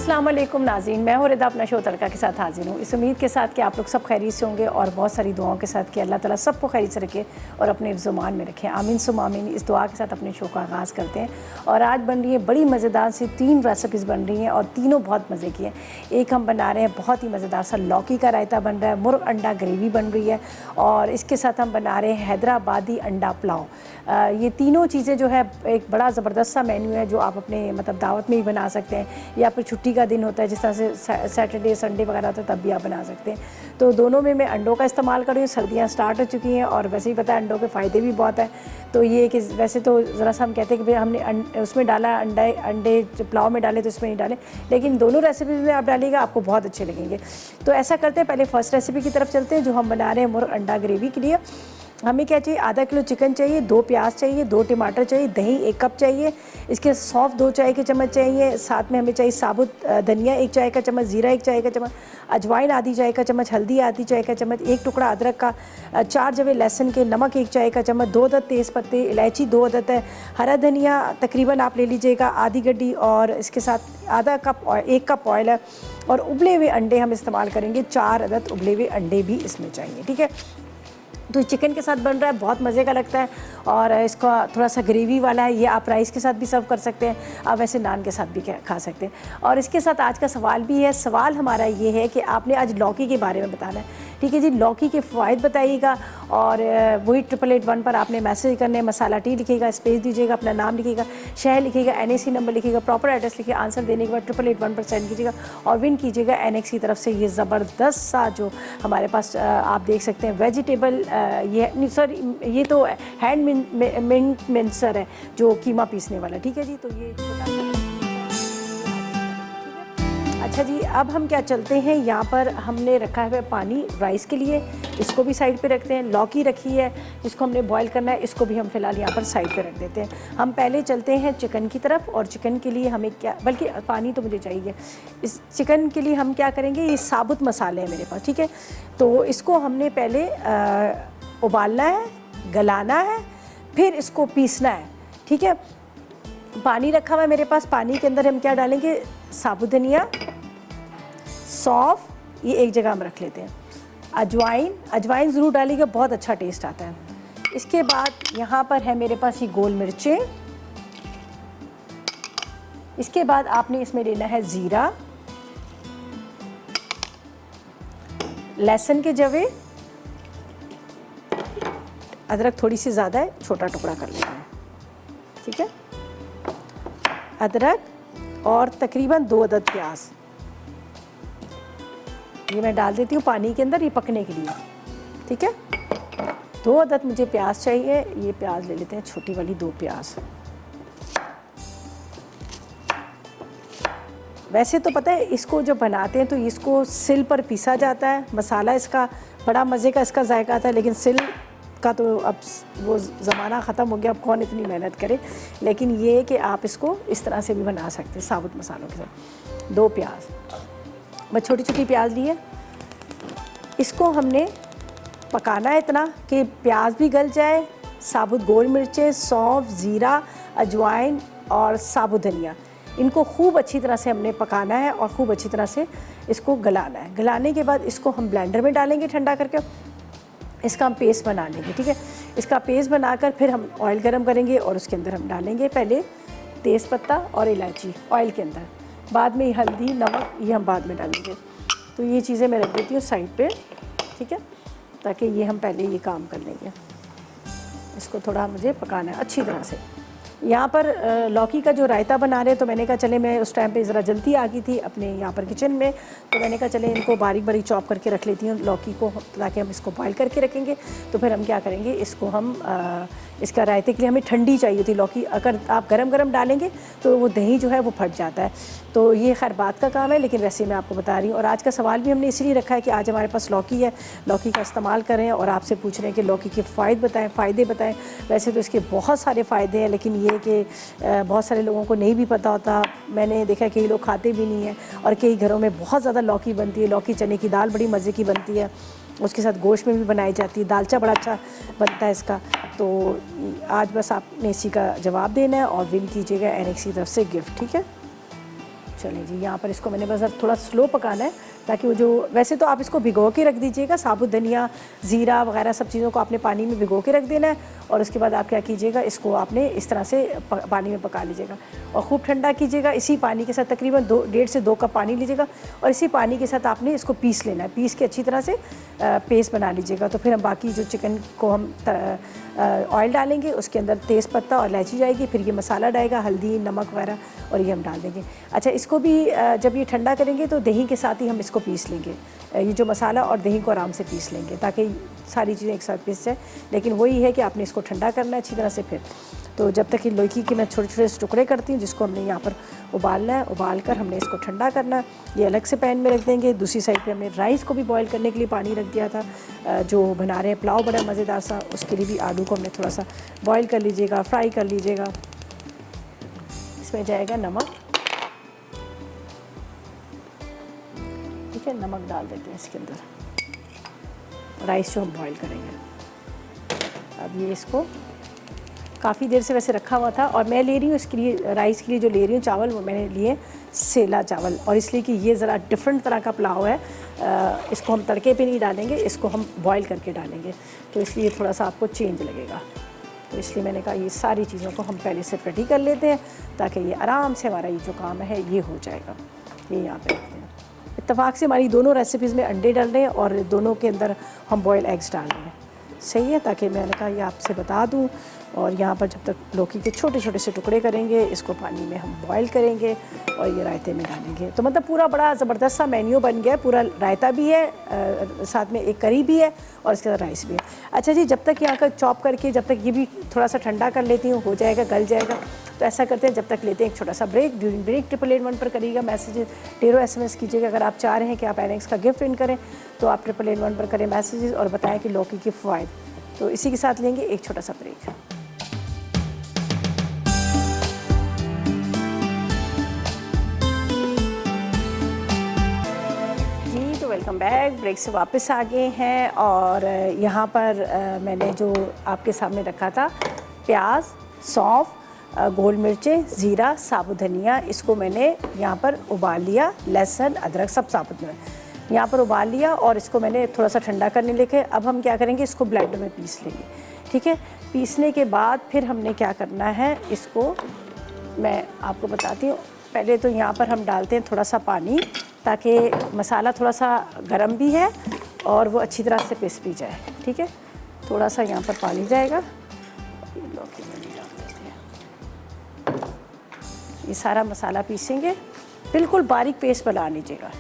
अस्सलाम वालेकुम नाज़रीन, मैं हूँ रिदा अपना शो तड़का के साथ हाजिर हूँ। इस उम्मीद के साथ कि आप लोग सब खैरियत से होंगे और बहुत सारी दुआओं के साथ कि अल्लाह ताला सबको खैरियत से रखे और अपने हिफ्ज़-ओ-मान में रखें। आमीन सुम आमीन। इस दुआ के साथ अपने शो का आगाज़ करते हैं और आज बन रही है बड़ी मज़ेदार सी 3 रेसिपीज़ बन रही हैं और तीनों बहुत मज़े की हैं। एक हम बना रहे हैं बहुत ही मज़ेदार सा लौकी का रायता बन रहा है, मुर्ग अंडा ग्रेवी बन रही है और इसके साथ हम बना रहे हैं हैदराबादी अंडा पुलाव। ये तीनों चीज़ें जो है एक बड़ा ज़बरदस्त सा मेन्यू है जो आप अपने मतलब दावत में ही बना सकते हैं या फिर छुट्टी का दिन होता है जिस तरह से सैटरडे संडे वगैरह होता है तब भी आप बना सकते हैं। तो दोनों में मैं अंडों का इस्तेमाल कर रही हूँ। सर्दियाँ स्टार्ट हो चुकी हैं और वैसे ही पता है अंडों के फ़ायदे भी बहुत हैं। तो ये कि वैसे तो ज़रा सा हम कहते हैं कि भाई हमने उसमें डाला अंडे पुलाव में डाले तो इसमें नहीं डाले, लेकिन दोनों रेसिपी में आप डालिएगा आपको बहुत अच्छे लगेंगे। तो ऐसा करते हैं, पहले फ़र्स्ट रेसिपी की तरफ चलते हैं जो हम बना रहे हैं मुर्ग अंडा ग्रेवी के लिए। हमें क्या चाहिए, आधा किलो चिकन चाहिए, 2 प्याज चाहिए, 2 टमाटर चाहिए, दही 1 कप चाहिए, इसके सौंफ 2 चाय के चम्मच चाहिए, साथ में हमें चाहिए साबुत धनिया 1 चाय का चम्मच, ज़ीरा 1 चाय का चम्मच, अजवाइन आधी चाय का चम्मच, हल्दी आधी चाय का चम्मच, 1 टुकड़ा अदरक का, 4 जवे लहसुन के, नमक 1 चाय का चम्मच, 2 अदद तेज़ पत्ते, इलायची 2 अदद है, हरा धनिया तकरीबन आप ले लीजिएगा आधी गड्डी और इसके साथ आधा कप 1 कप ऑयल है और उबले हुए अंडे हम इस्तेमाल करेंगे, 4 अदद उबले हुए अंडे भी इसमें चाहिए। ठीक है, तो चिकन के साथ बन रहा है, बहुत मज़े का लगता है और इसका थोड़ा सा ग्रेवी वाला है। ये आप राइस के साथ भी सर्व कर सकते हैं, आप वैसे नान के साथ भी खा सकते हैं। और इसके साथ आज का सवाल भी है। सवाल हमारा ये है कि आपने आज लौकी के बारे में बताना है। ठीक है जी, लौकी के फ़वाइद बताइएगा और वही 8881 पर आपने मैसेज करने हैं। मसाला टी लिखिएगा, स्पेस दीजिएगा, अपना नाम लिखिएगा, शहर लिखिएगा, NAC नंबर लिखिएगा, प्रॉपर एड्रेस लिखिए। आंसर देने के बाद 8881 पर सेंड कीजिएगा और विन कीजिएगा NX की तरफ से ये ज़बरदस्त सा जो हमारे पास आप देख सकते हैं वेजिटेबल ये सॉरी ये तो हैंड मिक्सर है जो कीमा पीसने वाला। ठीक है जी, तो ये छोटा अच्छा जी। अब हम क्या चलते हैं, यहाँ पर हमने रखा है पानी राइस के लिए, इसको भी साइड पे रखते हैं। लौकी रखी है जिसको हमने बॉईल करना है, इसको भी हम फ़िलहाल यहाँ पर साइड पे रख देते हैं। हम पहले चलते हैं चिकन की तरफ और चिकन के लिए हमें क्या, बल्कि पानी तो मुझे चाहिए। इस चिकन के लिए हम क्या करेंगे, ये साबुत मसाले हैं मेरे पास। ठीक है, तो इसको हमने पहले उबालना है, गलाना है, फिर इसको पीसना है। ठीक है, पानी रखा हुआ है मेरे पास, पानी के अंदर हम क्या डालेंगे, साबुत धनिया, सौंफ, ये एक जगह हम रख लेते हैं, अजवाइन ज़रूर डालिएगा, बहुत अच्छा टेस्ट आता है। इसके बाद यहाँ पर है मेरे पास ये गोल मिर्चें। इसके बाद आपने इसमें लेना है ज़ीरा, लहसुन के जवे, अदरक थोड़ी सी ज़्यादा है, छोटा टुकड़ा कर लेते हैं। ठीक है, अदरक और तकरीबन 2 अदद प्याज ये मैं डाल देती हूँ पानी के अंदर, ये पकने के लिए। ठीक है, 2 अदद मुझे प्याज चाहिए, ये प्याज ले लेते हैं, छोटी वाली 2 प्याज। वैसे तो पता है इसको जब बनाते हैं तो इसको सिल पर पीसा जाता है, मसाला इसका बड़ा मज़े का इसका जायका आता है, लेकिन सिल का तो अब वो ज़माना ख़त्म हो गया, अब कौन इतनी मेहनत करे। लेकिन ये है कि आप इसको इस तरह से भी बना सकते हैं साबुत मसालों के साथ। 2 प्याज मैं छोटी छोटी प्याज ली है, इसको हमने पकाना है इतना कि प्याज भी गल जाए, साबुत गोल मिर्चें, सौंफ, ज़ीरा, अजवाइन और साबुत धनिया, इनको खूब अच्छी तरह से हमने पकाना है और खूब अच्छी तरह से इसको गलाना है। गलाने के बाद इसको हम ब्लेंडर में डालेंगे ठंडा करके, इसका हम पेस्ट बना लेंगे। ठीक है, इसका पेस्ट बनाकर फिर हम ऑयल गरम करेंगे और उसके अंदर हम डालेंगे पहले तेज़पत्ता और इलायची ऑयल के अंदर, बाद में हल्दी, नमक, ये हम बाद में डालेंगे। तो ये चीज़ें मैं रख देती हूँ साइड पे। ठीक है, ताकि ये हम पहले ये काम कर लेंगे। इसको थोड़ा मुझे पकाना है अच्छी तरह से। यहाँ पर लौकी का जो रायता बना रहे हैं, तो मैंने कहा चले, मैं उस टाइम पे ज़रा जल्दी आ गई थी अपने यहाँ पर किचन में, तो मैंने कहा चले इनको बारीक बारीक चॉप करके रख लेती हूँ लौकी को, ताकि हम इसको बॉईल करके रखेंगे। तो फिर हम क्या करेंगे, इसको हम इसका रायते के लिए हमें ठंडी चाहिए थी लौकी, अगर आप गरम गरम डालेंगे तो वो दही जो है वो फट जाता है। तो ये खैर बात का काम है, लेकिन वैसे मैं आपको बता रही हूँ। और आज का सवाल भी हमने इसलिए रखा है कि आज हमारे पास लौकी है, लौकी का इस्तेमाल करें और आपसे पूछ रहे हैं कि लौकी के फ़ायदे बताएं। वैसे तो इसके बहुत सारे फ़ायदे हैं, लेकिन ये कि बहुत सारे लोगों को नहीं भी पता होता। मैंने देखा कई लोग खाते भी नहीं हैं और कई घरों में बहुत ज़्यादा लौकी बनती है। लौकी चने की दाल बड़ी मज़े की बनती है, उसके साथ गोश्त में भी बनाई जाती है, दालचा बड़ा अच्छा बनता है इसका। तो आज बस आपने इसी का जवाब देना है और विन कीजिएगा NX की तरफ से गिफ्ट। ठीक है, चलिए जी, यहाँ पर इसको मैंने बस अब थोड़ा स्लो पकाना है ताकि वो जो, वैसे तो आप इसको भिगो के रख दीजिएगा, साबुत धनिया ज़ीरा वगैरह सब चीज़ों को आपने पानी में भिगो के रख देना है और उसके बाद आप क्या कीजिएगा, इसको आपने इस तरह से पानी में पका लीजिएगा और खूब ठंडा कीजिएगा। इसी पानी के साथ तकरीबन 1.5 से 2 कप पानी लीजिएगा और इसी पानी के साथ आपने इसको पीस लेना है, पीस के अच्छी तरह से पेस्ट बना लीजिएगा। तो फिर हम बाकी जो चिकन को हम ऑयल डालेंगे, उसके अंदर तेज़ पत्ता और इलायची जाएगी, फिर ये मसाला डालेगा, हल्दी नमक वगैरह, और ये हम डाल देंगे। अच्छा, इसको भी जब ये ठंडा करेंगे तो दही के साथ ही हम इसको पीस लेंगे, ये जो मसाला और दही को आराम से पीस लेंगे ताकि सारी चीज़ें एक साथ पीस जाए। लेकिन वही है कि आपने इसको ठंडा करना है अच्छी तरह से। फिर तो जब तक ये लौकी के मैं छोटे छोटे टुकड़े करती हूँ जिसको हमने यहाँ पर उबालना है, उबाल कर हमने इसको ठंडा करना है। ये अलग से पैन में रख देंगे। दूसरी साइड पे हमने राइस को भी बॉईल करने के लिए पानी रख दिया था, जो बना रहे हैं पुलाव बड़ा मज़ेदार सा, उसके लिए भी आलू को हमने थोड़ा सा बॉईल कर लीजिएगा, फ्राई कर लीजिएगा। इसमें जाएगा नमक, ठीक है, नमक डाल देते हैं इसके अंदर, राइस जो हम बॉईल करेंगे। अब ये इसको काफ़ी देर से वैसे रखा हुआ था और मैं ले रही हूँ इसके लिए, राइस के लिए जो ले रही हूँ चावल, वो मैंने लिए सेला चावल, और इसलिए कि ये ज़रा डिफरेंट तरह का पुलाव है। इसको हम तड़के पे नहीं डालेंगे, इसको हम बॉईल करके डालेंगे, तो इसलिए थोड़ा सा आपको चेंज लगेगा। तो इसलिए मैंने कहा ये सारी चीज़ों को हम पहले से रेडी कर लेते हैं ताकि ये आराम से हमारा ये जो काम है ये हो जाएगा। ये यहाँ पे रखते हैं। इत्तेफाक से हमारी दोनों रेसिपीज़ में अंडे डाल रहे हैं और दोनों के अंदर हम बॉयल एग्स डाल रहे हैं, सही है, ताकि मैंने कहा ये आपसे बता दूं। और यहाँ पर जब तक लौकी के छोटे छोटे से टुकड़े करेंगे, इसको पानी में हम बॉईल करेंगे और ये रायते में डालेंगे। तो मतलब पूरा बड़ा ज़बरदस्त सा मेन्यू बन गया है। पूरा रायता भी है, साथ में एक करी भी है और इसके साथ राइस भी है। अच्छा जी, जब तक यहाँ का चॉप करके, जब तक ये भी थोड़ा सा ठंडा कर लेती हूँ, हो जाएगा, गल जाएगा, तो ऐसा करते हैं जब तक लेते हैं एक छोटा सा ब्रेक। ड्यूरिंग ब्रेक 888 पर करिएगा मैसेजेस, ढेरों SMS कीजिएगा। अगर आप चाह रहे हैं कि आप एनेक्स का गिफ्ट विन करें तो आप 888 पर करें मैसेजेस और बताएं कि लौकी के फ़वाइद। तो इसी के साथ लेंगे एक छोटा सा ब्रेक। जी तो वेलकम बैक, ब्रेक से वापस आ गए हैं और यहाँ पर मैंने जो आपके सामने रखा था प्याज, सौंफ, गोल मिर्चें, ज़ीरा, साबुत धनिया, इसको मैंने यहाँ पर उबाल लिया। लहसुन, अदरक सब साबुत में यहाँ पर उबाल लिया और इसको मैंने थोड़ा सा ठंडा करने लेके अब हम क्या करेंगे, इसको ब्लेंडर में पीस लेंगे, ठीक है। पीसने के बाद फिर हमने क्या करना है, इसको मैं आपको बताती हूँ। पहले तो यहाँ पर हम डालते हैं थोड़ा सा पानी ताकि मसाला थोड़ा सा गर्म भी है और वो अच्छी तरह से पीस भी जाए, ठीक है। थोड़ा सा यहाँ पर पानी जाएगा, ये सारा मसाला पीसेंगे, बिल्कुल बारीक पेस्ट बना लीजिएगा।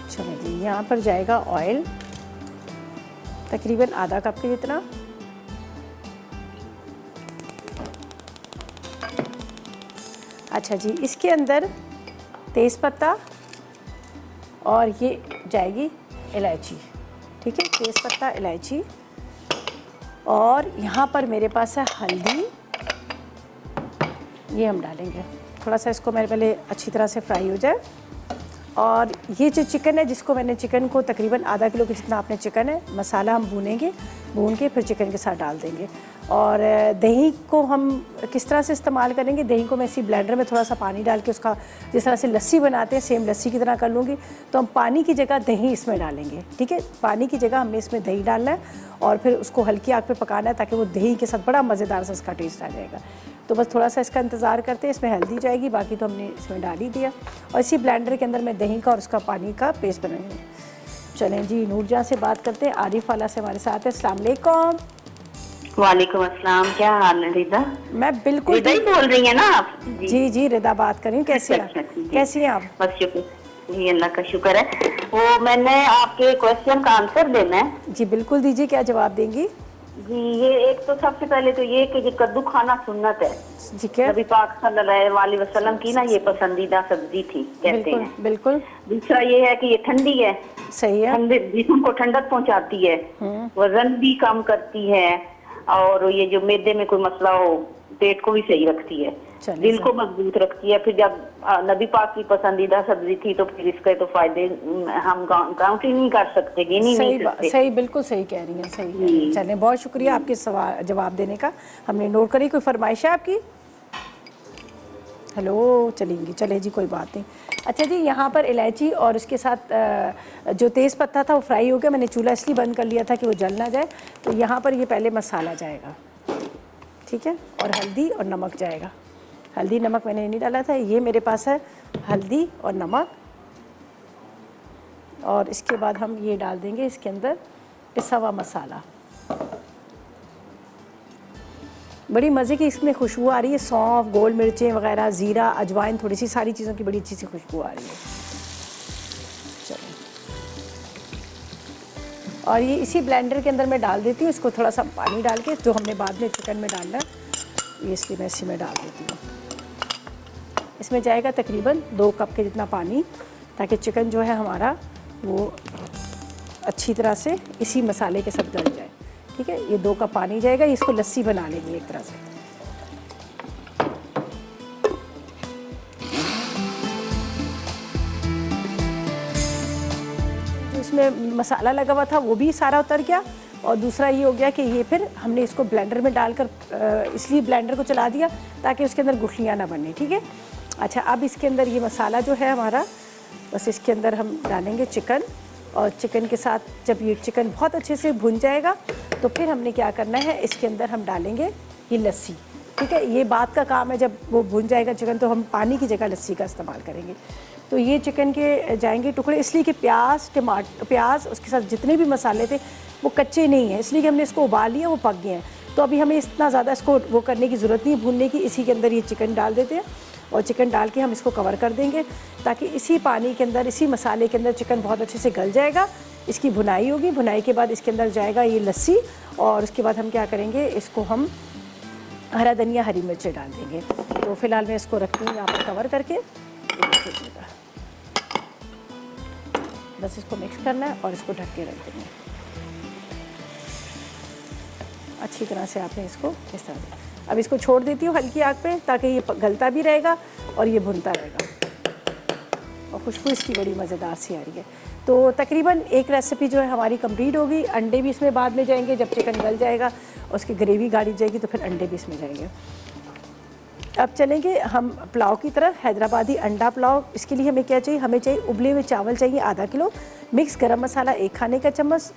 चलिए जी, यहाँ पर जाएगा ऑयल तकरीबन आधा कप के जितना। अच्छा जी, इसके अंदर तेज़पत्ता और ये जाएगी इलायची, ठीक है, तेज़पत्ता, इलायची। और यहाँ पर मेरे पास है हल्दी, ये हम डालेंगे। थोड़ा सा इसको मेरे पहले अच्छी तरह से फ्राई हो जाए। और ये जो चिकन है, जिसको मैंने चिकन को तकरीबन आधा किलो के जितना आपने चिकन है, मसाला हम भूनेंगे, भून के फिर चिकन के साथ डाल देंगे। और दही को हम किस तरह से इस्तेमाल करेंगे, दही को मैं इसी ब्लेंडर में थोड़ा सा पानी डाल के उसका जिस तरह से लस्सी बनाते हैं सेम लस्सी की तरह कर लूँगी। तो हम पानी की जगह दही इसमें डालेंगे, ठीक है। पानी की जगह हमने इसमें दही डालना है और फिर उसको हल्की आग पे पकाना है ताकि वो दही के साथ बड़ा मज़ेदार सा इसका टेस्ट आ जाएगा। तो बस थोड़ा सा इसका इंतज़ार करते हैं। इसमें हल्दी जाएगी, बाकी तो हमने इसमें डाल ही दिया। और इसी ब्लेंडर के अंदर मैं दही का और उसका पानी का पेस्ट बनाएंगे। चलें जी, नूरजहां से बात करते हैं। आरिफ वाला से हमारे साथ है। अस्सलाम वालेकुम। वालेकुम अस्सलाम, क्या हाल है रिदा? मैं बिल्कुल रिदा ही बोल रही है ना आप? जी जी, रिदा बात कर रही हूँ। कैसी हैं, कैसी हैं आप? बस शुक्र, जी अल्लाह का शुक्र है। वो मैंने आपके क्वेश्चन का आंसर देना है। जी बिल्कुल दीजिए, क्या जवाब देंगी? जी ये एक तो सबसे पहले तो ये कि ये कद्दू खाना सुन्नत है। ठीक है, नबी पाक सल्लल्लाहु अलैहि वसल्लम की ना ये पसंदीदा सब्जी थी कहते बिल्कुल हैं। बिल्कुल दूसरा ये है कि ये ठंडी है, सही है। ठंडे जिस्म को ठंडक पहुंचाती है, वजन भी कम करती है, और ये जो मैदे में कोई मसला हो पेट को भी सही रखती है, चलिए दिल को मजबूत रखती है। फिर जब नबी पाक की पसंदीदा सब्जी थी तो फिर इसके तो फायदे हम काउंट ही नहीं कर सकते, गिन ही नहीं सकते। सही, बिल्कुल सही कह रही हैं, सही कह रही हैं। चलें, बहुत शुक्रिया आपके सवाल जवाब देने का, हमने नोट करी। कोई फरमाइश है आपकी? हेलो, चलेंगी, चले जी, कोई बात नहीं। अच्छा जी, यहाँ पर इलायची और उसके साथ जो तेज़ पत्ता था वो फ्राई हो गया। मैंने चूल्हा इसलिए बंद कर लिया था कि वो जल ना जाए। तो यहाँ पर ये पहले मसाला जाएगा, ठीक है, और हल्दी और नमक जाएगा। हल्दी नमक मैंने नहीं डाला था, ये मेरे पास है हल्दी और नमक। और इसके बाद हम ये डाल देंगे इसके अंदर पिसा हुआ मसाला। बड़ी मज़े की इसमें खुशबू आ रही है, सौंफ, गोल मिर्चें वगैरह, ज़ीरा, अजवाइन, थोड़ी सी सारी चीज़ों की बड़ी अच्छी सी खुशबू आ रही है। चलो, और ये इसी ब्लेंडर के अंदर मैं डाल देती हूँ इसको, थोड़ा सा पानी डाल के, जो हमने बाद में चिकन में डालना है, ये इसलिए मैं इसी में डाल देती हूँ। इसमें जाएगा तकरीबन 2 कप के जितना पानी, ताकि चिकन जो है हमारा वो अच्छी तरह से इसी मसाले के साथ गल जाए। ठीक है, ये 2 कप पानी जाएगा, इसको लस्सी बना लेंगे एक तरह से। जो इसमें मसाला लगा हुआ था वो भी सारा उतर गया, और दूसरा ये हो गया कि ये फिर हमने इसको ब्लेंडर में डालकर इसलिए ब्लेंडर को चला दिया ताकि उसके अंदर गुठलियाँ ना बने। ठीक है, अच्छा, अब इसके अंदर ये मसाला जो है हमारा, बस इसके अंदर हम डालेंगे चिकन, और चिकन के साथ जब ये चिकन बहुत अच्छे से भुन जाएगा तो फिर हमने क्या करना है, इसके अंदर हम डालेंगे ये लस्सी। ठीक है, ये बात का काम है, जब वो भुन जाएगा चिकन तो हम पानी की जगह लस्सी का इस्तेमाल करेंगे। तो ये चिकन के जाएंगे टुकड़े, इसलिए कि प्याज उसके साथ जितने भी मसाले थे वो कच्चे नहीं हैं, इसलिए कि हमने इसको उबाल लिया, वो पक गए हैं। तो अभी हमें इतना ज़्यादा इसको वो करने की ज़रूरत नहीं है भूनने की। इसी के अंदर ये चिकन डाल देते हैं, और चिकन डाल के हम इसको कवर कर देंगे, ताकि इसी पानी के अंदर, इसी मसाले के अंदर चिकन बहुत अच्छे से गल जाएगा। इसकी भुनाई होगी, भुनाई के बाद इसके अंदर जाएगा ये लस्सी, और उसके बाद हम क्या करेंगे, इसको हम हरा धनिया, हरी मिर्चें डाल देंगे। तो फिलहाल मैं इसको रखती हूँ यहाँ पर कवर करके, बस इसको मिक्स करना है और इसको ढक के रख देंगे अच्छी तरह से। आपने इसको इस तरह, अब इसको छोड़ देती हूँ हल्की आग पे, ताकि ये गलता भी रहेगा और ये भुनता रहेगा, और खुशबू इसकी बड़ी मज़ेदार सी आ रही है। तो तकरीबन एक रेसिपी जो है हमारी कंप्लीट होगी। अंडे भी इसमें बाद में जाएंगे, जब चिकन गल जाएगा उसकी ग्रेवी गाढ़ी जाएगी तो फिर अंडे भी इसमें जाएंगे। अब चलेंगे हम पुलाव की तरफ, हैदराबादी अंडा पुलाव। इसके लिए हमें क्या चाहिए, हमें चाहिए उबले हुए चावल चाहिए आधा किलो, मिक्स गरम मसाला 1 खाने का चम्मच,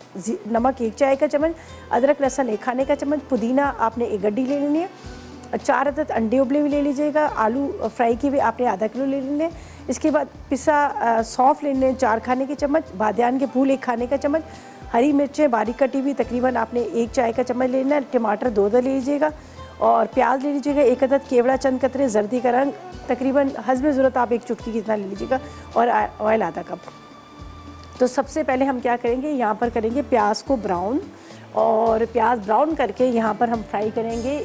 नमक 1 चाय का चम्मच, अदरक लहसुन 1 खाने का चम्मच, पुदीना आपने 1 गड्डी ले लेनी है, 4 अदद अंडे उबले हुए ले लीजिएगा, आलू फ्राई किए हुए आपने आधा किलो ले लेने। इसके बाद पिसा सौंफ लेने 4 खाने के चम्मच, बादियान के फूल 1 खाने का चम्मच, हरी मिर्चें बारीक कटी हुई तकरीबन आपने 1 चाय का चम्मच लेना है, टमाटर 2 ले लीजिएगा, और प्याज ले लीजिएगा 1 अदद, केवड़ा चंद कतरे, जर्दी का रंग तकरीबन हस्ब ज़रूरत आप 1 चुटकी कितना ले लीजिएगा, और ऑयल आधा कप। तो सबसे पहले हम क्या करेंगे, यहाँ पर करेंगे प्याज को ब्राउन, और प्याज ब्राउन करके यहाँ पर हम फ्राई करेंगे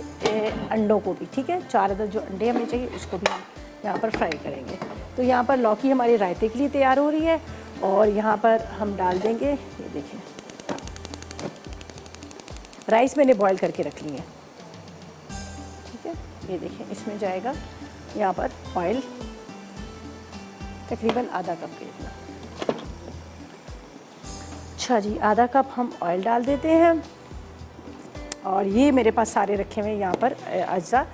अंडों को भी। ठीक है, 4 अदद जो अंडे हमें चाहिए उसको भी हम यहाँ पर फ्राई करेंगे। तो यहाँ पर लौकी हमारे रायते के लिए तैयार हो रही है, और यहाँ पर हम डाल देंगे, ये देखिए राइस मैंने बॉईल करके रख ली है। ठीक है, ये देखिए इसमें जाएगा यहाँ पर ऑयल तकरीबन आधा कप के इतना। अच्छा जी, आधा कप हम ऑयल डाल देते हैं, और ये मेरे पास सारे रखे हुए हैं यहाँ पर अज्जा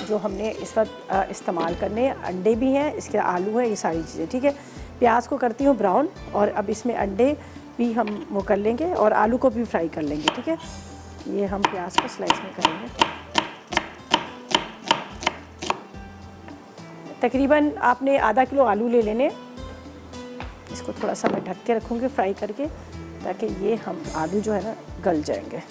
जो हमने इस वक्त इस्तेमाल करने हैं। अंडे भी हैं, इसके आलू हैं, ये सारी चीज़ें। ठीक है, प्याज को करती हूँ ब्राउन, और अब इसमें अंडे भी हम वो कर लेंगे, और आलू को भी फ्राई कर लेंगे। ठीक है, ये हम प्याज को स्लाइस में करेंगे। तकरीबन आपने आधा किलो आलू ले लेने, इसको थोड़ा सा मैं ढक के रखूँगी फ्राई करके, ताकि ये हम आलू जो है ना गल जाएंगे।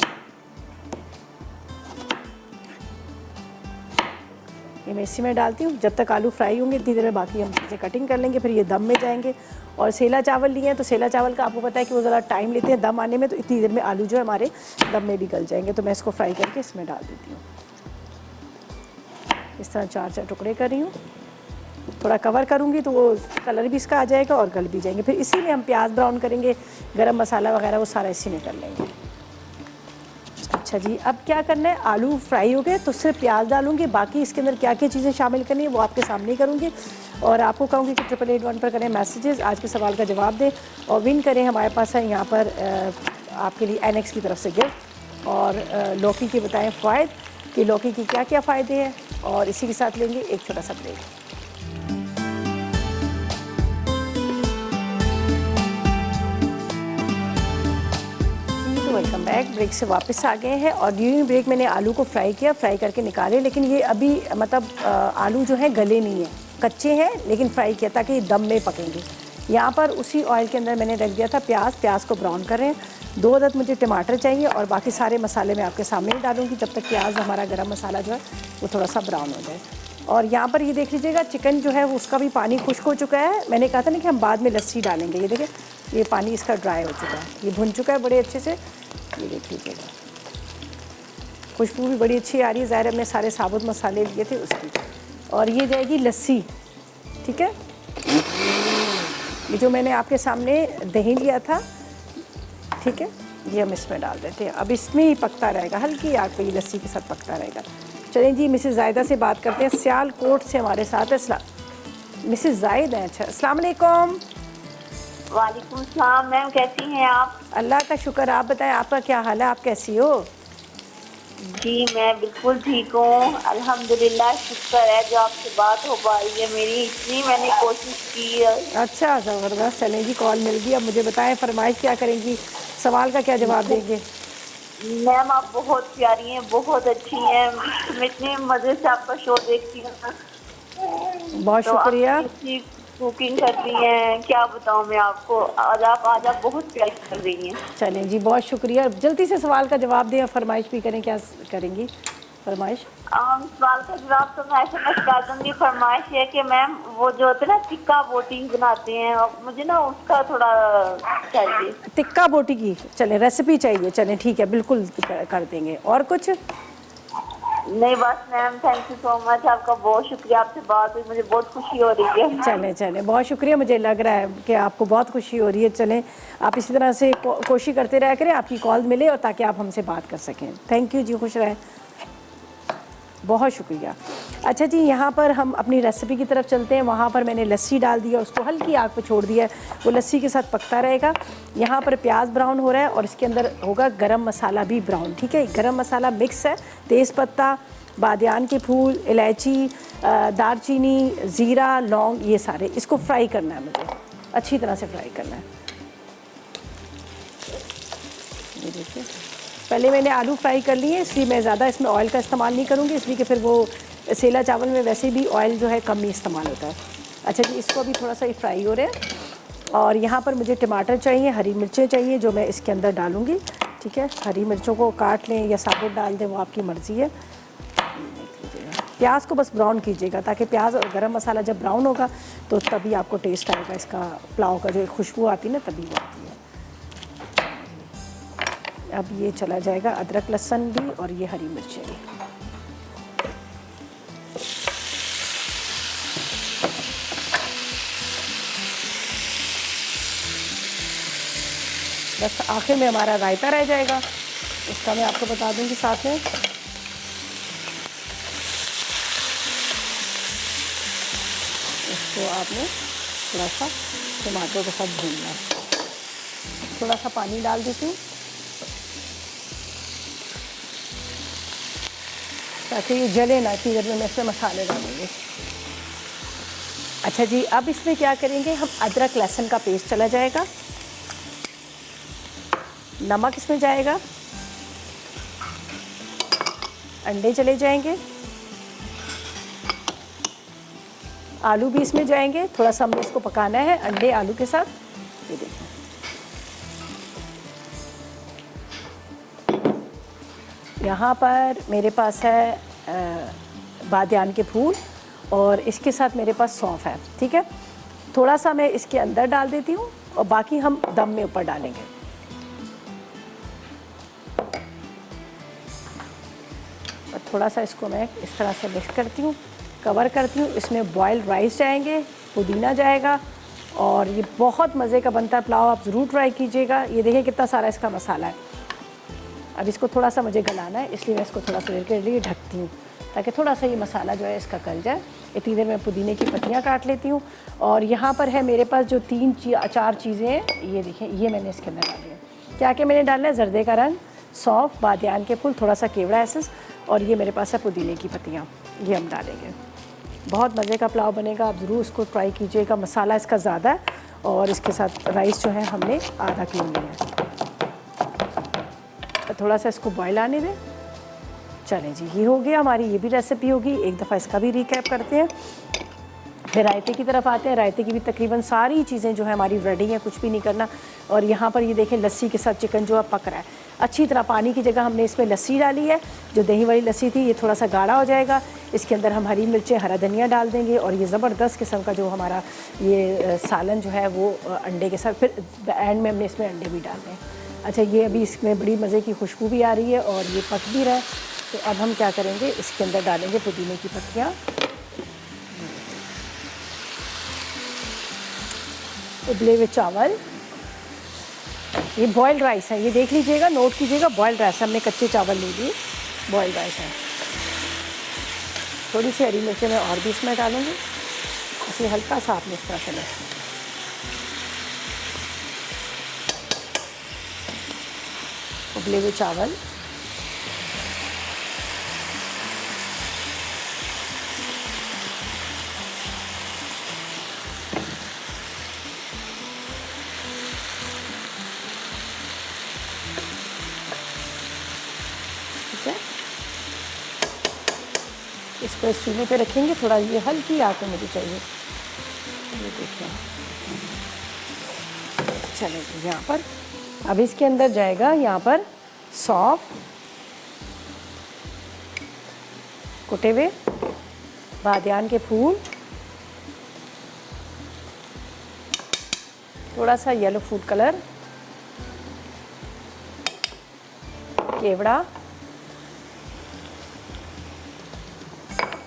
ये मैं इसी में डालती हूँ, जब तक आलू फ्राई होंगे इतनी देर में बाकी हम चीज़ें कटिंग कर लेंगे, फिर ये दम में जाएंगे और सेला चावल लिए हैं तो सेला चावल का आपको पता है कि वो ज़रा टाइम लेते हैं दम आने में, तो इतनी देर में आलू जो है हमारे दम में भी गल जाएंगे। तो मैं इसको फ्राई करके इसमें डाल देती हूँ। इस तरह 4-4 टुकड़े कर रही हूँ। थोड़ा कवर करूँगी तो वो कलर भी इसका आ जाएगा और गल भी जाएंगे। फिर इसी में हम प्याज ब्राउन करेंगे, गरम मसाला वगैरह वो सारा इसी में कर लेंगे। अच्छा जी, अब क्या करना है, आलू फ्राई हो गए तो सिर्फ प्याज डालूंगी, बाकी इसके अंदर क्या क्या चीज़ें शामिल करनी है वो आपके सामने ही करूँगी। और आपको कहूँगी कि 888 पर करें मैसेजेस, आज के सवाल का जवाब दें और विन करें। हमारे पास है यहाँ पर आपके लिए एनेक्स की तरफ से गिफ्ट, और लौकी के बताएं फ़ायदे कि लौकी के क्या क्या फ़ायदे हैं, और इसी के साथ लेंगे एक छोटा सा ब्रेक। Welcome back. ब्रेक से वापस आ गए हैं और ड्यूरिंग ब्रेक मैंने आलू को फ्राई किया, फ्राई करके निकाले, लेकिन ये अभी मतलब आलू जो है गले नहीं है, कच्चे हैं, लेकिन फ्राई किया ताकि दम में पकेंगे। यहाँ पर उसी ऑयल के अंदर मैंने रख दिया था प्याज को ब्राउन कर रहे हैं। 2 अदद मुझे टमाटर चाहिए और बाकी सारे मसाले मैं आपके सामने ही डालूँगी जब तक प्याज हमारा गरम मसाला जो है वो थोड़ा सा ब्राउन हो जाए। और यहाँ पर ये देख लीजिएगा चिकन जो है वो उसका भी पानी खुश्क हो चुका है। मैंने कहा था ना कि हम बाद में लस्सी डालेंगे, ये देखिए ये पानी इसका ड्राई हो चुका है, ये भुन चुका है बड़े अच्छे से, ये देख लीजिएगा। खुशबू भी बड़ी अच्छी आ रही है, ज़ाहिर हमने सारे साबुत मसाले लिए थे उसकी। और ये जाएगी लस्सी, ठीक है। ये जो मैंने आपके सामने दही लिया था, ठीक है, ये हम इसमें डाल देते हैं। अब इसमें ही पकता रहेगा, हल्की आग पे ये लस्सी के साथ पकता रहेगा। चलें जी, मिसेस जायदा से बात करते हैं, सियालकोट से हमारे साथ है मिसेस जायद हैं। अच्छा, अस्सलाम वालेकुम। वालेकुम सलाम मैम, कैसी हैं आप? अल्लाह का शुक्र, आप बताएं आपका क्या हाल है, आप कैसी हो? जी मैं बिल्कुल ठीक हूँ, अल्हम्दुलिल्लाह, शुक्र है जो आपसे बात हो पा रही है मेरी, इतनी मैंने कोशिश की है। अच्छा, ज़बरदस्त। चलें जी, कॉल मिल गई। अब मुझे बताएं फरमाइश क्या करेंगी, सवाल का क्या जवाब देंगे? मैम आप बहुत प्यारी हैं, बहुत अच्छी हैं, मैं इतने मज़े से आपका शो देखती हूँ। बहुत शुक्रिया। कुकिंग कर रही हैं, क्या बताऊँ मैं आपको, आज आप बहुत प्यारी कर रही हैं। चलें जी, बहुत शुक्रिया। जल्दी से सवाल का जवाब दें और फरमाइश भी करें, क्या करेंगी फरमाइश? सवाल का जवाब तो मैं SMS कर दूँगी। फरमाइश है कि मैम वो जो होता है ना टिक्का बोटी बनाते हैं, मुझे ना उसका थोड़ा चाहिए। टिक्का बोटी की चलें रेसिपी चाहिए, चलें ठीक है, बिल्कुल कर देंगे। और कुछ नहीं बस ma'am, thank you so much, आपका बहुत शुक्रिया, आपसे बात हुई मुझे बहुत खुशी हो रही है। चलें बहुत शुक्रिया, मुझे लग रहा है कि आपको बहुत खुशी हो रही है। चलें आप इसी तरह से कोशिश करते रहा करें, आपकी कॉल मिले और ताकि आप हमसे बात कर सकें। थैंक यू जी, खुश रहें, बहुत शुक्रिया। अच्छा जी, यहाँ पर हम अपनी रेसिपी की तरफ चलते हैं। वहाँ पर मैंने लस्सी डाल दी और उसको हल्की आग पर छोड़ दिया है, वो लस्सी के साथ पकता रहेगा। यहाँ पर प्याज ब्राउन हो रहा है और इसके अंदर होगा गरम मसाला भी ब्राउन, ठीक है। गरम मसाला मिक्स है, तेज़पत्ता, बादियान के फूल, इलायची, दालचीनी, ज़ीरा, लौंग, ये सारे इसको फ्राई करना है, मुझे अच्छी तरह से फ्राई करना है। ये देखिए, पहले मैंने आलू फ्राई कर लिए, इसलिए मैं ज़्यादा इसमें ऑयल का इस्तेमाल नहीं करूँगी, इसलिए कि फिर वो सेला चावल में वैसे भी ऑयल जो है कम ही इस्तेमाल होता है। अच्छा जी, इसको अभी थोड़ा सा ही फ्राई हो रहा है। और यहाँ पर मुझे टमाटर चाहिए, हरी मिर्चें चाहिए जो मैं इसके अंदर डालूँगी, ठीक है। हरी मिर्चों को काट लें या साबुत डाल दें, वो आपकी मर्ज़ी है। प्याज को बस ब्राउन कीजिएगा ताकि प्याज और गरम मसाला जब ब्राउन होगा तो तभी आपको टेस्ट आएगा, इसका पुलाव का जो खुशबू आती है ना, तभी वो आती है। अब ये चला जाएगा अदरक लहसुन भी और ये हरी मिर्चें भी। बस आखिर में हमारा रायता रह जाएगा, इसका मैं आपको बता दूंगी साथ में। इसको आपने थोड़ा सा टमाटर के साथ भूनना है। थोड़ा सा पानी डाल देती हूँ ताकि ये जले ना, इतनी देर में मैं इसमें मसाले डालूँगी। अच्छा जी, अब इसमें क्या करेंगे हम, अदरक लहसुन का पेस्ट चला जाएगा, नमक इसमें जाएगा, अंडे चले जाएंगे, आलू भी इसमें जाएंगे। थोड़ा सा हमें इसको पकाना है अंडे आलू के साथ। ये देखिए, यहाँ पर मेरे पास है बादियान के फूल और इसके साथ मेरे पास सौंफ है, ठीक है। थोड़ा सा मैं इसके अंदर डाल देती हूँ और बाकी हम दम में ऊपर डालेंगे। और थोड़ा सा इसको मैं इस तरह से मिक्स करती हूँ, कवर करती हूँ। इसमें बॉइल्ड राइस जाएंगे, पुदीना जाएगा और ये बहुत मज़े का बनता है पुलाव। आप ज़रूर ट्राई कीजिएगा। ये देखिए कितना सारा इसका मसाला है। अब इसको थोड़ा सा मुझे गलाना है, इसलिए मैं इसको थोड़ा सा देर के लिए ढकती हूँ ताकि थोड़ा सा ये मसाला जो है इसका गल जाए। इतनी देर में पुदीने की पत्तियाँ काट लेती हूँ। और यहाँ पर है मेरे पास जो 4 चीज़ें हैं, ये देखें, ये मैंने इसके अंदर डाली है। क्या क्या मैंने डालना है? जर्दे का रंग, सौंफ, बादियान के फूल, थोड़ा सा केवड़ा एसेंस और ये मेरे पास है पुदीने की पत्तियाँ, ये हम डालेंगे। बहुत मज़े का पुलाव बनेगा, आप ज़रूर इसको ट्राई कीजिएगा। मसाला इसका ज़्यादा है और इसके साथ राइस जो है हमने आधा किलो लिया है। थोड़ा सा इसको बॉयल आने दें। चलें जी, ये हो गया, हमारी ये भी रेसिपी होगी। एक दफ़ा इसका भी रिकैप करते हैं, फिर रायते की तरफ आते हैं। रायते की भी तकरीबन सारी चीज़ें जो है हमारी रेडी हैं, कुछ भी नहीं करना। और यहाँ पर ये देखें लस्सी के साथ चिकन जो है पक रहा है अच्छी तरह। पानी की जगह हमने इसमें लस्सी डाली है, जो दही वाली लस्सी थी। ये थोड़ा सा गाढ़ा हो जाएगा, इसके अंदर हम हरी मिर्चें, हरा धनिया डाल देंगे और ये ज़बरदस्त किस्म का जो हमारा ये सालन जो है वो अंडे के साथ, फिर एंड में हमने इसमें अंडे भी डालने हैं। अच्छा, ये अभी इसमें बड़ी मज़े की खुशबू भी आ रही है और ये पक भी रहा है। तो अब हम क्या करेंगे, इसके अंदर डालेंगे पुदीने की पत्तियाँ, उबले हुए चावल, ये बॉइल्ड राइस है, ये देख लीजिएगा, नोट कीजिएगा, बॉइल्ड राइस है, हमने कच्चे चावल नहीं दिए, बॉइल्ड राइस है। थोड़ी सी हरी मिर्चें मैं और भी इसमें डालूँगी, इसे हल्का सा आपने इस तरह से लहसुन, उबले हुए चावल, ठीक है। इसको इस चूल्हे पे रखेंगे, थोड़ा ये हल्की आग मुझे चाहिए, ये देखिए। चलें यहाँ पर अब इसके अंदर जाएगा, यहाँ पर सौंफ, कुटे हुए बादियान के फूल, थोड़ा सा येलो फूड कलर, केवड़ा,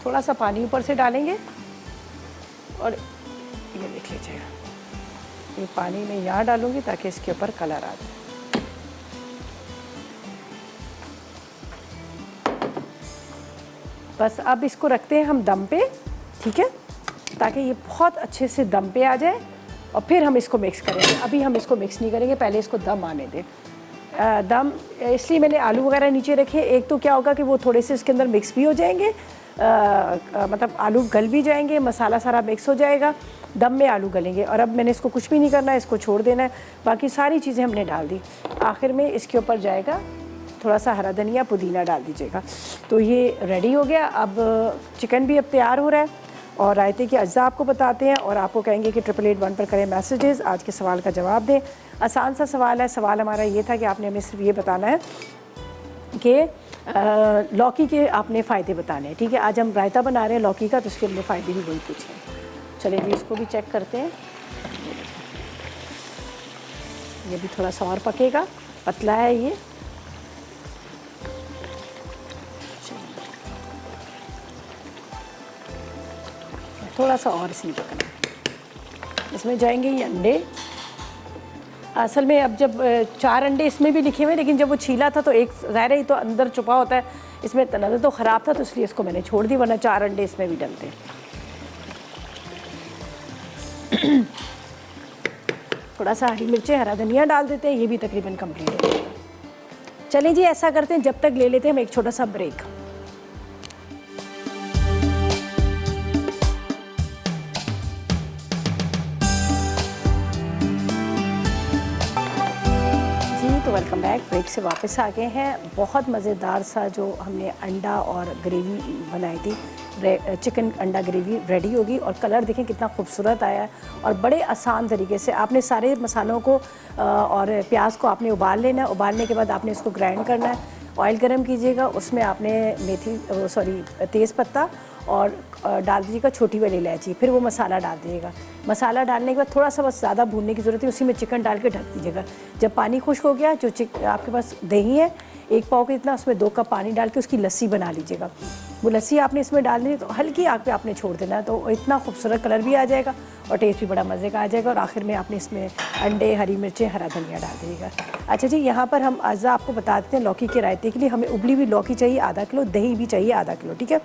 थोड़ा सा पानी ऊपर से डालेंगे और ये देख लीजिएगा, ये पानी में यहाँ डालूंगी ताकि इसके ऊपर कलर आ जाए। बस अब इसको रखते हैं हम दम पे, ठीक है, ताकि ये बहुत अच्छे से दम पे आ जाए और फिर हम इसको मिक्स करेंगे। अभी हम इसको मिक्स नहीं करेंगे, पहले इसको दम आने दें। दम इसलिए मैंने आलू वगैरह नीचे रखे, एक तो क्या होगा कि वो थोड़े से इसके अंदर मिक्स भी हो जाएंगे, मतलब आलू गल भी जाएंगे, मसाला सारा मिक्स हो जाएगा, दम में आलू गलेंगे। और अब मैंने इसको कुछ भी नहीं करना है, इसको छोड़ देना है, बाकी सारी चीज़ें हमने डाल दी। आखिर में इसके ऊपर जाएगा थोड़ा सा हरा धनिया, पुदीना डाल दीजिएगा। तो ये रेडी हो गया। अब चिकन भी अब तैयार हो रहा है और रायते के अज्जा आपको बताते हैं और आपको कहेंगे कि 888 पर करें मैसेजेस, आज के सवाल का जवाब दें। आसान सा सवाल है। सवाल हमारा ये था कि आपने हमें सिर्फ ये बताना है कि लौकी के आपने फ़ायदे बताने हैं, ठीक है। आज हम रायता बना रहे हैं लौकी का, तो उसके लिए फ़ायदे भी वही पूछे। चलिए जी, इसको भी चेक करते हैं। ये भी थोड़ा सा और पकेगा, पतला है ये। थोड़ा सा और इसमें पकना, इसमें जाएंगे ये अंडे। असल में अब जब 4 अंडे इसमें भी लिखे हुए, लेकिन जब वो छीला था तो एक ज़ाहिर है तो अंदर छुपा होता है, इसमें नज़र तो ख़राब था, तो इसलिए इसको मैंने छोड़ दी, वरना 4 अंडे इसमें भी डलते। थोड़ा सा हरी मिर्चें, हरा धनिया डाल देते हैं, ये भी तकरीबन कंप्लीट हो जाएगा। चलिए जी, ऐसा करते हैं, जब तक ले लेते हैं हम एक छोटा सा ब्रेक। तो वेलकम बैक। ब्रेक से वापस आ गए हैं। बहुत मज़ेदार सा जो हमने अंडा और ग्रेवी बनाई थी, चिकन अंडा ग्रेवी रेडी होगी। और कलर देखें कितना खूबसूरत आया है और बड़े आसान तरीके से। आपने सारे मसालों को और प्याज को आपने उबाल लेना है। उबालने के बाद आपने इसको ग्राइंड करना है ऑयल गरम कीजिएगा, उसमें आपने तेज़ पत्ता और डाल दीजिएगा छोटी वाली इलायची, फिर वो मसाला डाल दीजिएगा। मसाला डालने के बाद थोड़ा सा बस ज़्यादा भूनने की ज़रूरत है, उसी में चिकन डाल के ढक दीजिएगा। जब पानी खुश्क हो गया, जो आपके पास दही है 1 पाव के इतना, उसमें 2 कप पानी डाल के उसकी लस्सी बना लीजिएगा। वो लस्सी आपने इसमें डालनी है तो हल्की आग पे आपने छोड़ देना है, तो इतना खूबसूरत कलर भी आ जाएगा और टेस्ट भी बड़ा मज़े का आ जाएगा। और आखिर में आपने इसमें अंडे, हरी मिर्चें, हरा धनिया डाल दीजिएगा। अच्छा जी, यहाँ पर हम अज़ा आपको बता देते हैं लौकी के रायते के लिए हमें उबली हुई लौकी चाहिए आधा किलो, दही भी चाहिए आधा किलो, ठीक है।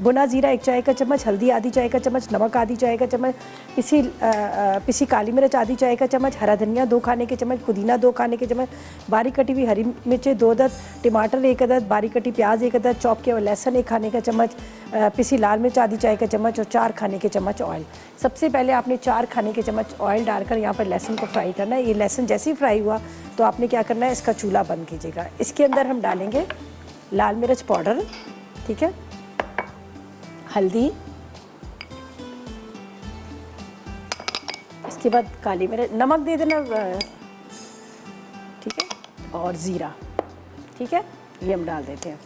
भुना जीरा 1 चाय का चम्मच, हल्दी आधी चाय का चम्मच, नमक आधी चाय का चम्मच, पिसी काली मिर्च आधी चाय का चम्मच, हरा धनिया 2 खाने के चम्मच, पुदीना 2 खाने के चम्मच, बारीक कटी हुई हरी मिर्चें 2 अदद, टमाटर 1 अदद, बारीक कटी प्याज 1 अदद, चॉप किया हुआ लहसुन 1 खाने का चम्मच, पिसी लाल मिर्च आधी चाय का चम्मच और 4 खाने के चम्मच ऑयल। सबसे पहले आपने 4 खाने के चम्मच ऑयल डालकर यहाँ पर लहसुन को फ्राई करना है। ये लहसुन जैसे ही फ्राई हुआ तो आपने क्या करना है, इसका चूल्हा बंद कीजिएगा। इसके अंदर हम डालेंगे लाल मिर्च पाउडर, ठीक है, हल्दी, इसके बाद काली मिर्च, नमक दे देना, ठीक है, और ज़ीरा, ठीक है, ये हम डाल देते हैं।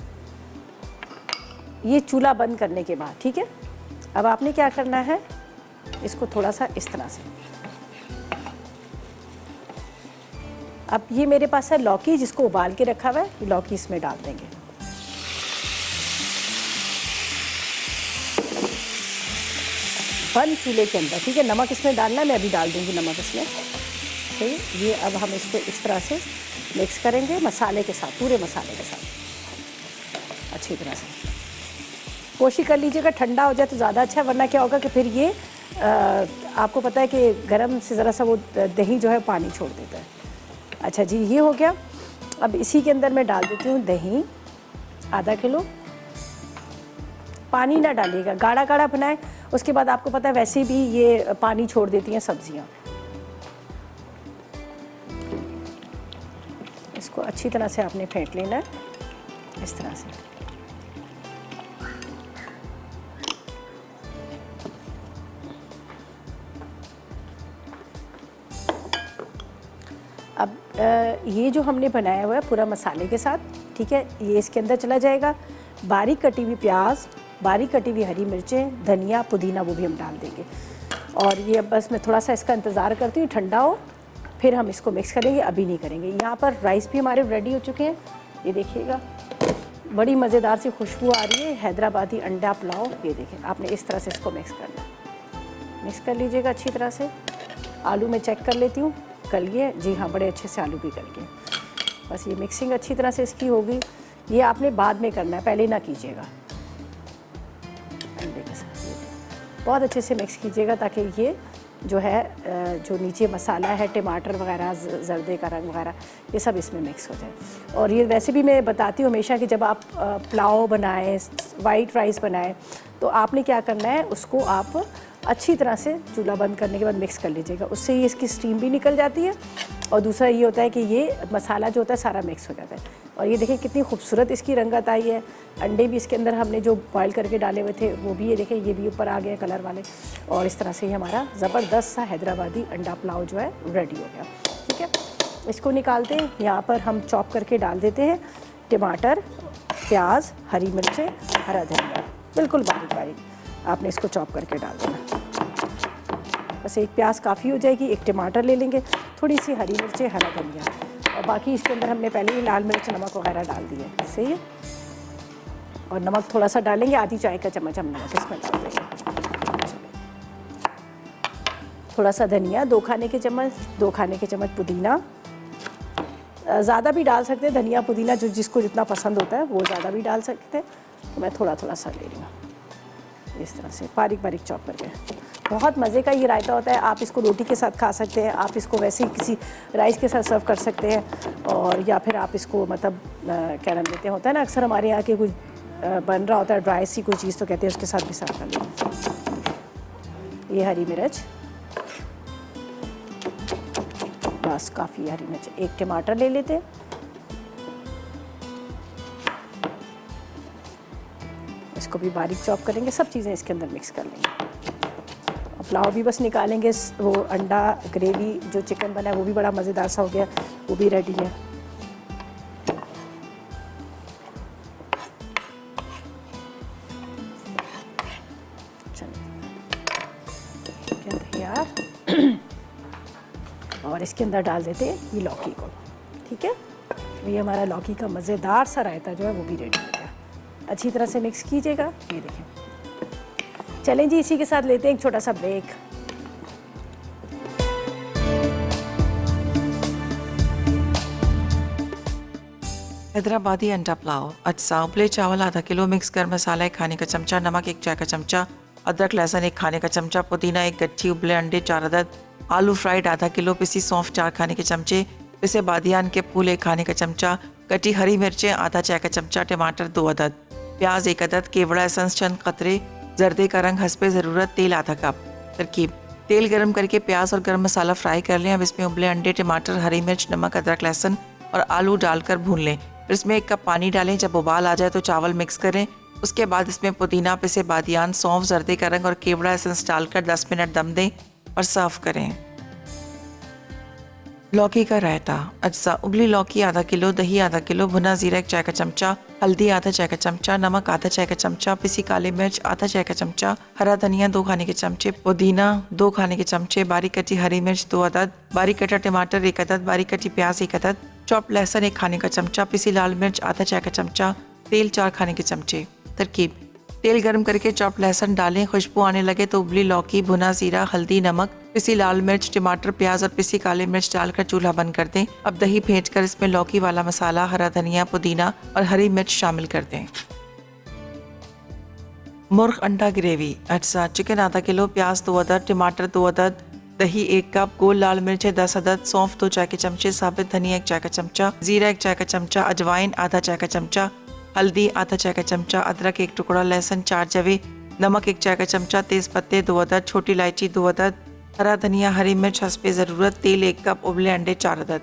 ये चूल्हा बंद करने के बाद, ठीक है। अब आपने क्या करना है, इसको थोड़ा सा इस तरह से, अब ये मेरे पास है लौकी जिसको उबाल के रखा हुआ है, ये लौकी इसमें डाल देंगे। बंद चूल्हे के अंदर, ठीक है। नमक इसमें डालना है, मैं अभी डाल दूंगी नमक इसमें, सही। ये अब हम इसको इस तरह से मिक्स करेंगे मसाले के साथ, पूरे मसाले के साथ अच्छी तरह से। कोशिश कर लीजिएगा ठंडा हो जाए तो ज़्यादा अच्छा है, वरना क्या होगा कि फिर ये आपको पता है कि गर्म से ज़रा सा वो दही जो है पानी छोड़ देता है। अच्छा जी, ये हो गया। अब इसी के अंदर मैं डाल देती हूँ दही आधा किलो। पानी ना डालिएगा, गाढ़ा गाढ़ा बनाएं, उसके बाद आपको पता है वैसे भी ये पानी छोड़ देती हैं सब्जियाँ। इसको अच्छी तरह से आपने फेंट लेना है इस तरह से। अब ये जो हमने बनाया हुआ है पूरा मसाले के साथ, ठीक है, ये इसके अंदर चला जाएगा। बारीक कटी हुई प्याज, बारीक कटी हुई हरी मिर्चें, धनिया, पुदीना, वो भी हम डाल देंगे। और ये अब बस मैं थोड़ा सा इसका इंतज़ार करती हूँ ठंडा हो, फिर हम इसको मिक्स करेंगे, अभी नहीं करेंगे। यहाँ पर राइस भी हमारे रेडी हो चुके हैं, ये देखिएगा, बड़ी मज़ेदार सी खुशबू आ रही है। हैदराबादी अंडा पुलाव, ये देखें, आपने इस तरह से इसको मिक्स करना है। मिक्स कर लीजिएगा अच्छी तरह से। आलू मैं चेक कर लेती हूँ, गलिए, जी हाँ, बड़े अच्छे से आलू भी गल गए। बस ये मिक्सिंग अच्छी तरह से इसकी होगी। ये आपने बाद में करना है, पहले ना कीजिएगा। अंडे के साथ बहुत अच्छे से मिक्स कीजिएगा ताकि ये जो है जो नीचे मसाला है, टमाटर वगैरह, जर्दे का रंग वगैरह, ये सब इसमें मिक्स हो जाए। और ये वैसे भी मैं बताती हूँ हमेशा कि जब आप पुलाव बनाएं, वाइट राइस बनाएं, तो आपने क्या करना है, उसको आप अच्छी तरह से चूल्हा बंद करने के बाद मिक्स कर लीजिएगा। उससे ये इसकी स्टीम भी निकल जाती है और दूसरा ये होता है कि ये मसाला जो होता है सारा मिक्स हो जाता है। और ये देखिए कितनी खूबसूरत इसकी रंगत आई है। अंडे भी इसके अंदर हमने जो बॉयल करके डाले हुए थे वो भी, ये देखें, ये भी ऊपर आ गए कलर वाले। और इस तरह से ही हमारा ज़बरदस्त सा हैदराबादी अंडा पुलाव जो है रेडी हो गया, ठीक है। इसको निकालते हैं। यहाँ पर हम चॉप करके डाल देते हैं टमाटर, प्याज, हरी मिर्चें, हरा धनिया, बिल्कुल बारीक बारीक आपने इसको चॉप करके डाल देना। बस एक प्याज काफ़ी हो जाएगी, एक टमाटर ले लेंगे, थोड़ी सी हरी मिर्चें, हरा धनिया, और बाकी इसके अंदर हमने पहले ही लाल मिर्च, नमक वगैरह डाल दिए, सही है। और नमक थोड़ा सा डालेंगे, आधी चाय का चम्मच हम नमक इसमें डाल देंगे। थोड़ा सा धनिया 2 खाने के चम्मच, 2 खाने के चम्मच पुदीना, ज़्यादा भी डाल सकते हैं धनिया पुदीना, जो जिसको जितना पसंद होता है वो ज़्यादा भी डाल सकते हैं। तो मैं थोड़ा थोड़ा सा ले रही हूँ इस तरह से बारीक बारीक चॉप करके। बहुत मज़े का ये रायता होता है। आप इसको रोटी के साथ खा सकते हैं, आप इसको वैसे ही किसी राइस के साथ सर्व कर सकते हैं, और या फिर आप इसको मतलब क्या नाम देते हैं, होता है ना अक्सर हमारे यहाँ के कुछ बन रहा होता है ड्राई सी कोई चीज़, तो कहते हैं उसके साथ भी सर्व कर लें। ये हरी मिर्च, बस काफ़ी हरी मिर्च। एक टमाटर ले लेते हैं, इसको भी बारीक चॉप करेंगे, सब चीज़ें इसके अंदर मिक्स कर लेंगे। और पुलाव भी बस निकालेंगे। वो अंडा ग्रेवी जो चिकन बना है वो भी बड़ा मज़ेदार सा हो गया, वो भी रेडी है। चलिए ठीक है तैयार। और इसके अंदर डाल देते हैं ये लौकी को, ठीक है। ये हमारा लौकी का मज़ेदार सा रायता जो है वो भी रेडी हो गया। अच्छी तरह से मिक्स कीजिएगा। ये देखें, चलें जी, इसी के साथ लेते हैं एक छोटा सा ब्रेक। हैदराबादी अंडा पुलाव, अज्जा, उबले चावल आधा किलो, मिक्स गर्म मसाला 1 खाने का चमचा, नमक 1 चाय का चमचा, अदरक लहसुन 1 खाने का चमचा, पुदीना 1 गट्ठी, उबले अंडे 4 अदद, आलू फ्राइड आधा किलो, पिसी सौंफ 4 खाने के चमचे, पिसे बादियान के फूल 1 खाने का चमचा, कटी हरी मिर्चें आधा चाय का चमचा, टमाटर 2 अदद, प्याज 1 अदद, केवड़ा एसेंस चंद कतरे, जर्दे का रंग हस्बे ज़रूरत, तेल आधा कप। तरकीब: तेल गर्म करके प्याज और गर्म मसाला फ्राई कर लें। अब इसमें उबले अंडे, टमाटर, हरी मिर्च, नमक, अदरक लहसुन और आलू डालकर भून लें। फिर इसमें 1 कप पानी डालें। जब उबाल आ जाए तो चावल मिक्स करें। उसके बाद इसमें पुदीना, पिसे बादियान, सौंफ, जर्दे का रंग और केवड़ा एसेंस डालकर 10 मिनट दम दें और सर्व करें। लौकी का रायता, अज्जा, उबली लौकी आधा किलो, दही आधा किलो, भुना जीरा 1 चाय का चमचा, हल्दी आधा चाय का चमचा, नमक आधा चाय का चमचा, पिसी काली मिर्च आधा चाय का चमचा, हरा धनिया 2 खाने के चमचे, पुदीना 2 खाने के चमचे, बारीक कटी हरी मिर्च 2 अदद, बारीक कटा टमाटर 1 अदद, बारीक कटी प्याज 1 अदद, चॉप लहसुन 1 खाने का चमचा, पिसी लाल मिर्च आधा चाय का चमचा, तेल 4 खाने के चमचे। तरकीब: तेल गर्म करके चॉप लहसुन डालें। खुशबू आने लगे तो उबली लौकी, भुना जीरा, हल्दी, नमक, पिसी लाल मिर्च, टमाटर, प्याज और पिसी काली मिर्च डालकर चूल्हा बंद कर दें। अब दही फेंट कर इसमें लौकी वाला मसाला, हरा धनिया, पुदीना और हरी मिर्च शामिल कर दें। मुर्ग अंडा ग्रेवी, अज्जा, चिकन आधा किलो, प्याज 2 अदद, टमाटर 2 अदद, दही 1 कप, गोल लाल मिर्चें 10 अदद, सौंफ 2 चाय के चमचे, साबित धनिया 1 चाय का चमचा, जीरा 1 चाय का चमचा, अजवाइन आधा चाय का चमचा, हल्दी आधा चाय का चमचा, अदरक 1 टुकड़ा, लहसुन 4 जवे, नमक 1 चाय का चमचा, तेज पत्ते 2 अदद, छोटी इलायची 2 अदद, हरा धनिया, हरी मिर्च हस्बे ज़रूरत, तेल 1 कप, उबले अंडे 4 अदद।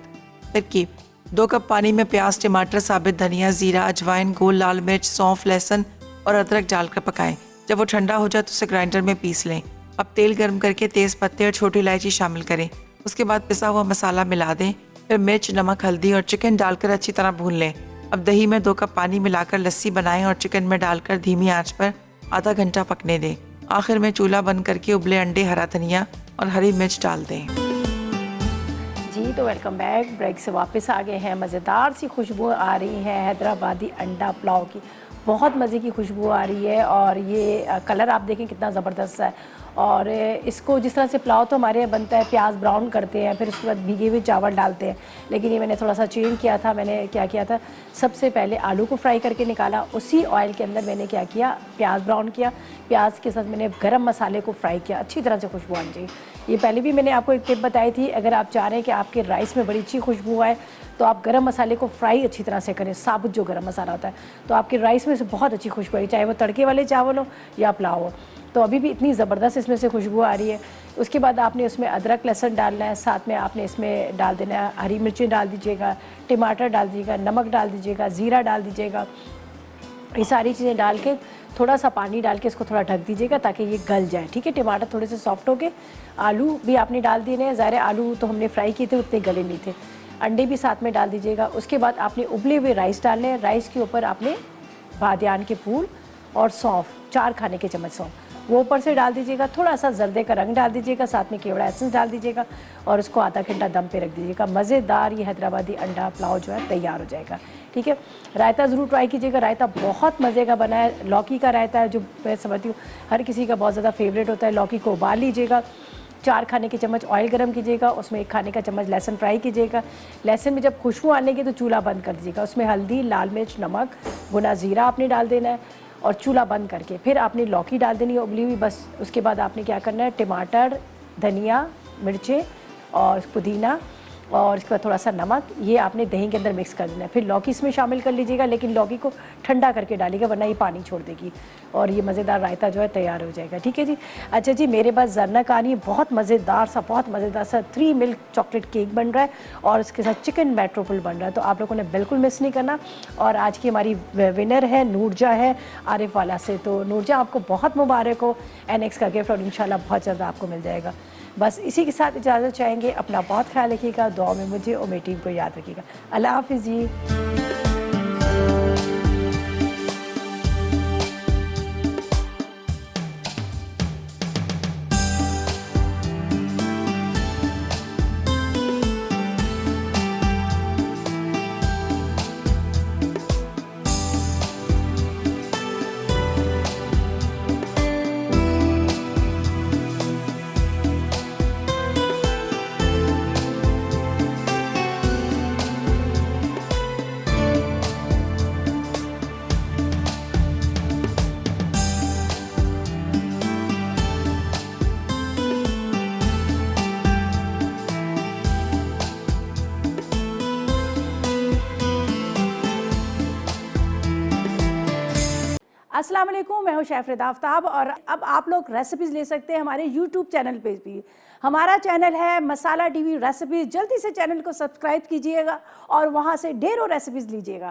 तरकीब: 2 कप पानी में प्याज, टमाटर, साबित धनिया, जीरा, अजवाइन, गोल लाल मिर्च, सौंफ, लहसुन और अदरक डालकर पकाएं। जब वो ठंडा हो जाए तो उसे ग्राइंडर में पीस लें। अब तेल गर्म करके तेज पत्ते और छोटी इलायची शामिल करें। उसके बाद पिसा हुआ मसाला मिला दें। फिर मिर्च, नमक, हल्दी और चिकन डालकर अच्छी तरह भून लें। अब दही में 2 कप पानी मिलाकर लस्सी बनाएं और चिकन में डालकर धीमी आंच पर आधा घंटा पकने दें। आखिर में चूल्हा बंद करके उबले अंडे, हरा धनिया और हरी मिर्च डाल दें। जी तो वेलकम बैक। ब्रेक से वापस आ गए हैं। मज़ेदार सी खुशबू आ रही है हैदराबादी अंडा पुलाव की, बहुत मज़े की खुशबू आ रही है। और ये कलर आप देखें कितना ज़बरदस्त है। और इसको जिस तरह से पुलाव तो हमारे यहाँ बनता है, प्याज ब्राउन करते हैं, फिर उसके बाद भीगे हुए चावल डालते हैं, लेकिन ये मैंने थोड़ा सा चेंज किया था। मैंने क्या किया था, सबसे पहले आलू को फ्राई करके निकाला, उसी ऑयल के अंदर मैंने क्या किया, प्याज ब्राउन किया, प्याज के साथ मैंने गरम मसाले को फ्राई किया, अच्छी तरह से खुशबू आनी चाहिए। ये पहले भी मैंने आपको एक टिप बताई थी, अगर आप चाह रहे हैं कि आपके राइस में बड़ी अच्छी खुशबू आए तो आप गरम मसाले को फ्राई अच्छी तरह से करें, साबुत जो गरम मसाला होता है, तो आपके राइस में से बहुत अच्छी खुशबू आई, चाहे वो तड़के वाले चावल हो या पुलाव हो। तो अभी भी इतनी ज़बरदस्त इसमें से खुशबू आ रही है। उसके बाद आपने उसमें अदरक लहसुन डालना है, साथ में आपने इसमें डाल देना है हरी मिर्चें डाल दीजिएगा, टमाटर डाल दीजिएगा, नमक डाल दीजिएगा, ज़ीरा डाल दीजिएगा। ये सारी चीज़ें डाल के थोड़ा सा पानी डाल के इसको थोड़ा ढक दीजिएगा ताकि ये गल जाए, ठीक है। टमाटर थोड़े से सॉफ्ट हो गए, आलू भी आपने डाल दिए हैं, ज़ाहिर आलू तो हमने फ्राई किए थे, उतने गले नहीं थे। अंडे भी साथ में डाल दीजिएगा। उसके बाद आपने उबले हुए राइस डालने हैं, राइस के ऊपर आपने बादियान के फूल और सौंफ, 4 खाने के चम्मच सौंफ वो ऊपर से डाल दीजिएगा। थोड़ा सा जर्दे का रंग डाल दीजिएगा, साथ में केवड़ा एसेंस डाल दीजिएगा और उसको आधा घंटा दम पे रख दीजिएगा। मज़ेदार ये हैदराबादी अंडा पुलाव जो है तैयार हो जाएगा, ठीक है। रायता ज़रूर ट्राई कीजिएगा, रायता बहुत मज़े का बना है। लौकी का रायता है जो मैं समझती हूँ हर किसी का बहुत ज़्यादा फेवरेट होता है। लौकी को उबाल लीजिएगा, 4 खाने के चम्मच ऑयल गरम कीजिएगा, उसमें 1 खाने का चम्मच लहसुन फ्राई कीजिएगा। लहसुन में जब खुशबू आने की तो चूल्हा बंद कर दीजिएगा। उसमें हल्दी, लाल मिर्च, नमक, भुना ज़ीरा आपने डाल देना है और चूल्हा बंद करके फिर आपने लौकी डाल देनी है उबली हुई। बस उसके बाद आपने क्या करना है, टमाटर, धनिया, मिर्चें और पुदीना और इसके बाद थोड़ा सा नमक, ये आपने दही के अंदर मिक्स कर देना है। फिर लौकी इसमें शामिल कर लीजिएगा, लेकिन लौकी को ठंडा करके डालिएगा वरना ये पानी छोड़ देगी और ये मज़ेदार रायता जो है तैयार हो जाएगा, ठीक है जी। अच्छा जी, मेरे पास जरनक आ रही है, बहुत मज़ेदार सा 3 मिल्क चॉकलेट केक बन रहा है और उसके साथ चिकन मेट्रोफुल बन रहा है, तो आप लोगों ने बिल्कुल मिस नहीं करना। और आज की हमारी विनर है नूरजा है आरिफ वाला से, तो नूरजा आपको बहुत मुबारक हो NX का गिफ्ट और इंशाल्लाह बहुत जल्द आपको मिल जाएगा। बस इसी के साथ इजाज़त चाहेंगे। अपना बहुत ख्याल रखिएगा, दुआ में मुझे और मेरी टीम को याद रखिएगा। अल्लाह हाफ़िज़ जी। अस्सलाम वालेकुम, मैं हूं शेफ रिदा आफ्ताब और अब आप लोग रेसिपीज़ ले सकते हैं हमारे यूट्यूब चैनल पे भी। हमारा चैनल है मसाला टीवी रेसिपीज़। जल्दी से चैनल को सब्सक्राइब कीजिएगा और वहां से ढेरों रेसिपीज़ लीजिएगा।